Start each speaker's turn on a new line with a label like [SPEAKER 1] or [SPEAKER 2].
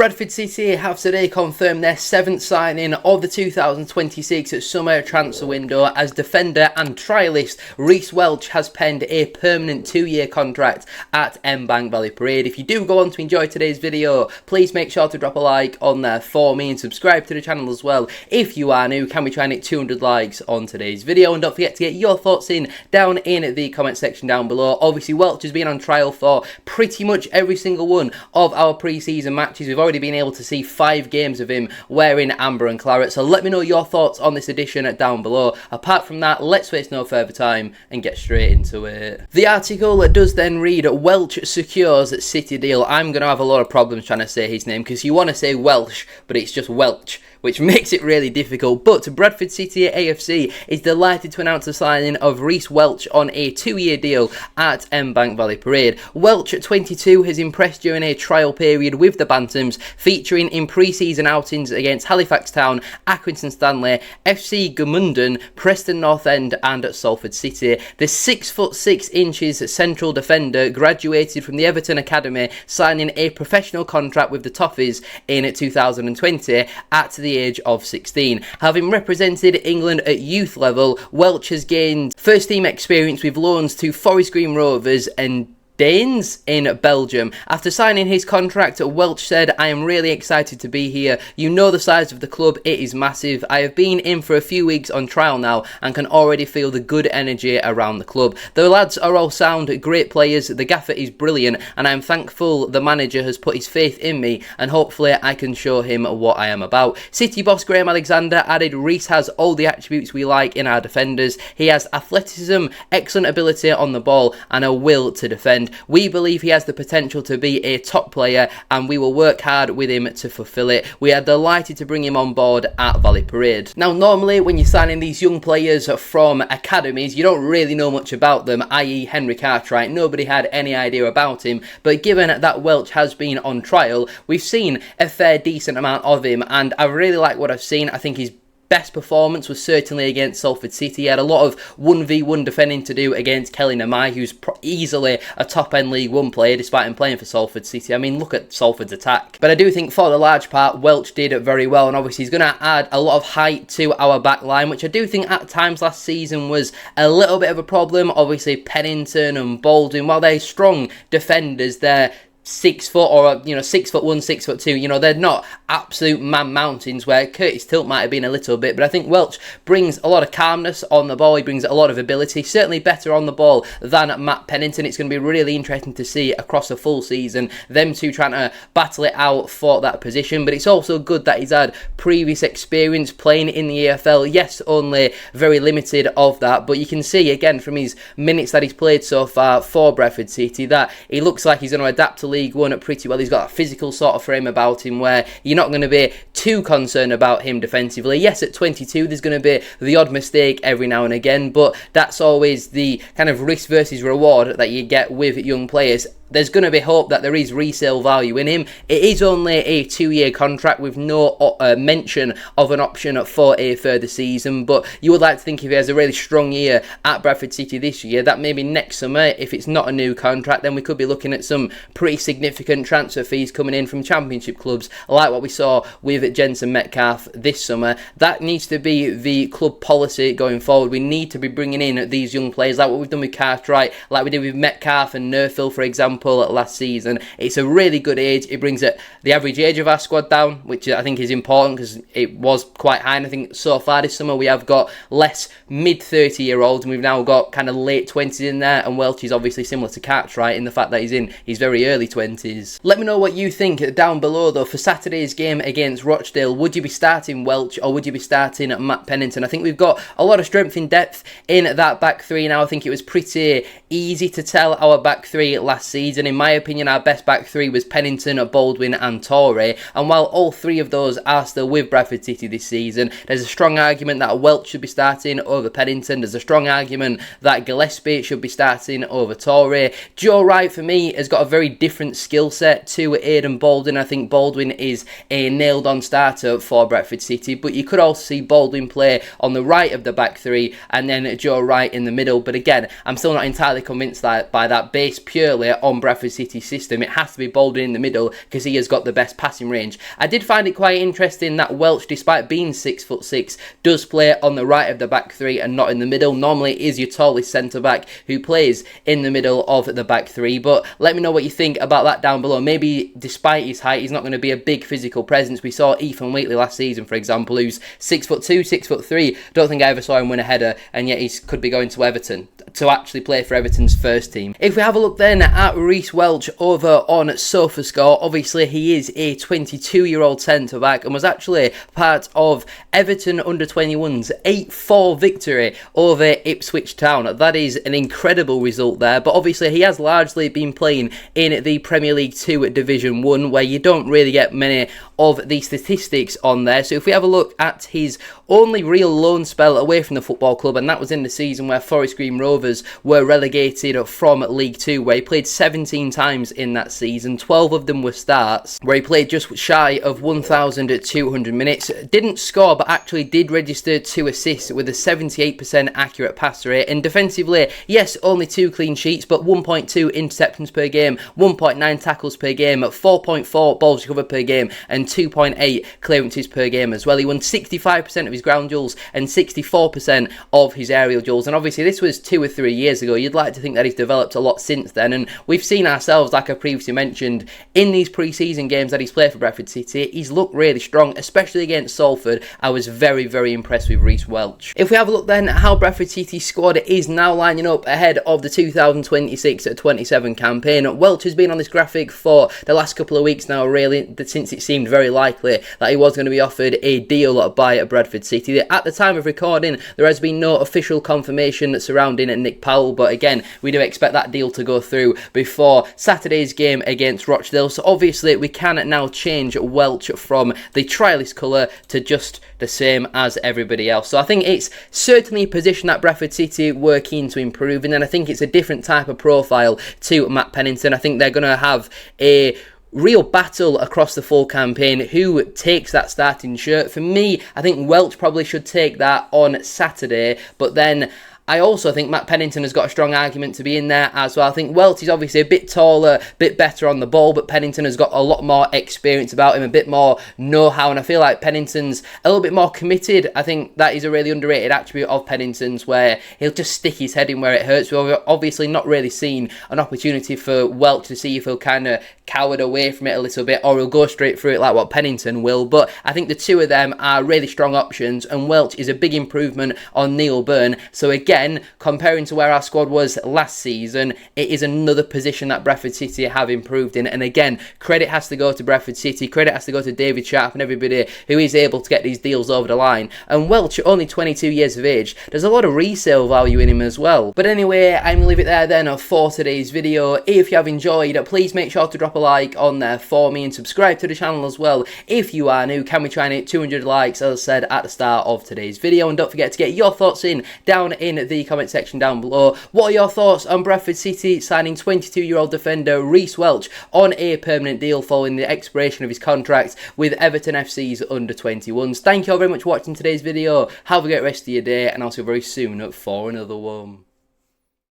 [SPEAKER 1] Bradford City have today confirmed their 7th signing of the 2026 summer transfer window as defender and trialist Reece Welch has penned a permanent 2-year contract at Valley Parade. If you do go on to enjoy today's video, please make sure to drop a like on there for me and subscribe to the channel as well. If you are new, can we try and hit 200 likes on today's video? And don't forget to get your thoughts in down in the comment section down below. Obviously, Welch has been on trial for pretty much every single one of our pre-season matches. We've already been able to see 5 games of him wearing amber and claret, so let me know your thoughts on this edition down below. Apart from that, let's waste no further time and get straight into it. The article does then read, Welch secures City deal. I'm going to have a lot of problems trying to say his name because you want to say Welsh, but it's just Welch, which makes it really difficult. But Bradford City AFC is delighted to announce the signing of Reece Welch on a 2-year deal at Valley Parade. Welch, at 22, has impressed during a trial period with the Bantams, featuring in pre-season outings against Halifax Town, Accrington Stanley, FC Gmunden, Preston North End and Salford City. The 6'6" central defender graduated from the Everton Academy, signing a professional contract with the Toffees in 2020 at the age of 16. Having represented England at youth level, Welch has gained first team experience with loans to Forest Green Rovers and Danes in Belgium. After signing his contract, Welch said, "I am really excited to be here. You know the size of the club, it is massive. I have been in for a few weeks on trial now and can already feel the good energy around the club. The lads are all sound, great players, the gaffer is brilliant and I am thankful the manager has put his faith in me and hopefully I can show him what I am about." City boss Graham Alexander added, "Reece has all the attributes we like in our defenders. He has athleticism, excellent ability on the ball and a will to defend. We believe he has the potential to be a top player and we will work hard with him to fulfill it. We are delighted to bring him on board at Valley Parade." Now, normally when you're signing these young players from academies, you don't really know much about them, i.e. Henry Cartwright. Nobody had any idea about him, but given that Welch has been on trial, we've seen a fair decent amount of him and I really like what I've seen. I think he's best performance was certainly against Salford City. He had a lot of 1v1 defending to do against Kelly Namai, who's easily a top-end League One player despite him playing for Salford City. I mean, look at Salford's attack. But I do think for the large part, Welch did it very well, and obviously he's going to add a lot of height to our back line, which I do think at times last season was a little bit of a problem. Obviously, Pennington and Baldwin, while they're strong defenders, they're 6 foot or 6'1", 6'2", they're not absolute man mountains where Curtis Tilt might have been a little bit, but I think Welch brings a lot of calmness on the ball. He brings a lot of ability, certainly better on the ball than Matt Pennington. It's going to be really interesting to see across a full season them two trying to battle it out for that position, but it's also good that he's had previous experience playing in the EFL. Yes, only very limited of that, but you can see again from his minutes that he's played so far for Bradford City that he looks like he's going to adapt to League One pretty well. He's got a physical sort of frame about him where you're not going to be too concerned about him defensively. Yes, at 22 there's going to be the odd mistake every now and again, but that's always the kind of risk versus reward that you get with young players. There's going to be hope that there is resale value in him. It is only a 2-year contract with no mention of an option for a further season, but you would like to think if he has a really strong year at Bradford City this year, that maybe next summer, if it's not a new contract, then we could be looking at some pretty significant transfer fees coming in from Championship clubs, like what we saw with Jensen Metcalfe this summer. That needs to be the club policy going forward. We need to be bringing in these young players, like what we've done with Cartwright, like we did with Metcalfe and Nerfil, for example, last season. It's a really good age. It brings the average age of our squad down, which I think is important because it was quite high, and I think so far this summer we have got less mid-30-year-olds and we've now got kind of late 20s in there, and Welch is obviously similar to Cartwright in the fact that he's in his very early 20s. Let me know what you think down below though. For Saturday's game against Rochdale, would you be starting Welch or would you be starting Matt Pennington? I think we've got a lot of strength in depth in that back three now. I think it was pretty easy to tell our back three last season. In my opinion, our best back three was Pennington, Baldwin and Torre, and while all 3 of those are still with Bradford City this season, there's a strong argument that Welch should be starting over Pennington. There's a strong argument that Gillespie should be starting over Torre. Joe Wright, for me, has got a very different skill set to Aidan Baldwin. I think Baldwin is a nailed-on starter for Bradford City, but you could also see Baldwin play on the right of the back three and then Joe Wright in the middle, but again, I'm still not entirely convinced by that, based purely on on Bradford City's system, it has to be Baldwin in the middle because he has got the best passing range. I did find it quite interesting that Welch, despite being 6'6", does play on the right of the back three and not in the middle. Normally it is your tallest centre-back who plays in the middle of the back three, but let me know what you think about that down below. Maybe despite his height, he's not going to be a big physical presence. We saw Ethan Wheatley last season, for example, who's 6'2", 6'3". Don't think I ever saw him win a header, and yet he could be going to Everton to actually play for Everton's first team. If we have a look then at Reece Welch over on SofaScore, obviously he is a 22-year-old centre-back and was actually part of Everton under-21's 8-4 victory over Ipswich Town. That is an incredible result there, but obviously he has largely been playing in the Premier League 2 Division 1, where you don't really get many of the statistics on there. So if we have a look at his only real loan spell away from the football club, and that was in the season where Forest Green Rovers were relegated from League 2, where he played 17 times in that season. 12 of them were starts, where he played just shy of 1,200 minutes. Didn't score, but actually did register 2 assists with a 78% accurate pass rate. And defensively, yes, only 2 clean sheets, but 1.2 interceptions per game, 1.9 tackles per game, 4.4 balls recovered per game, and 2.8 clearances per game as well. He won 65% of his ground duels and 64% of his aerial duels. And obviously this was 2 or 3 years ago. You'd like to think that he's developed a lot since then, and we've seen ourselves, like I previously mentioned, in these pre-season games that he's played for Bradford City, he's looked really strong, especially against Salford. I was very, very impressed with Reece Welch. If we have a look then at how Bradford City's squad is now lining up ahead of the 2026-27 campaign, Welch has been on this graphic for the last couple of weeks now, really, since it seemed very likely that he was going to be offered a deal by Bradford City. At the time of recording, there has been no official confirmation surrounding Nick Powell, but again, we do expect that deal to go through before Saturday's game against Rochdale. So obviously we can now change Welch from the trialist colour to just the same as everybody else. So I think it's certainly a position that Bradford City were keen to improve, and then I think it's a different type of profile to Matt Pennington. I think they're going to have a real battle across the full campaign who takes that starting shirt. For me, I think Welch probably should take that on Saturday, but then I also think Matt Pennington has got a strong argument to be in there as well. I think Welch is obviously a bit taller, a bit better on the ball, but Pennington has got a lot more experience about him, a bit more know-how, and I feel like Pennington's a little bit more committed. I think that is a really underrated attribute of Pennington's, where he'll just stick his head in where it hurts. We've obviously not really seen an opportunity for Welch to see if he'll kind of cowered away from it a little bit, or he'll go straight through it like what Pennington will. But I think the two of them are really strong options, and Welch is a big improvement on Neil Byrne. So again, comparing to where our squad was last season, it is another position that Bradford City have improved in. And again, credit has to go to Bradford City, credit has to go to David Sharp and everybody who is able to get these deals over the line. And Welch, only 22 years of age, there's a lot of resale value in him as well. But anyway, I'm going to leave it there then for today's video. If you have enjoyed, please make sure to drop a like on there for me and subscribe to the channel as well if you are new. Can we try and hit 200 likes, as I said at the start of today's video? And don't forget to get your thoughts in down in the comment section down below. What are your thoughts on Bradford City signing 22-year-old defender Reece Welch on a permanent deal following the expiration of his contract with Everton FC's under-21s? Thank you all very much for watching today's video. Have a great rest of your day, and I'll see you very soon for another one.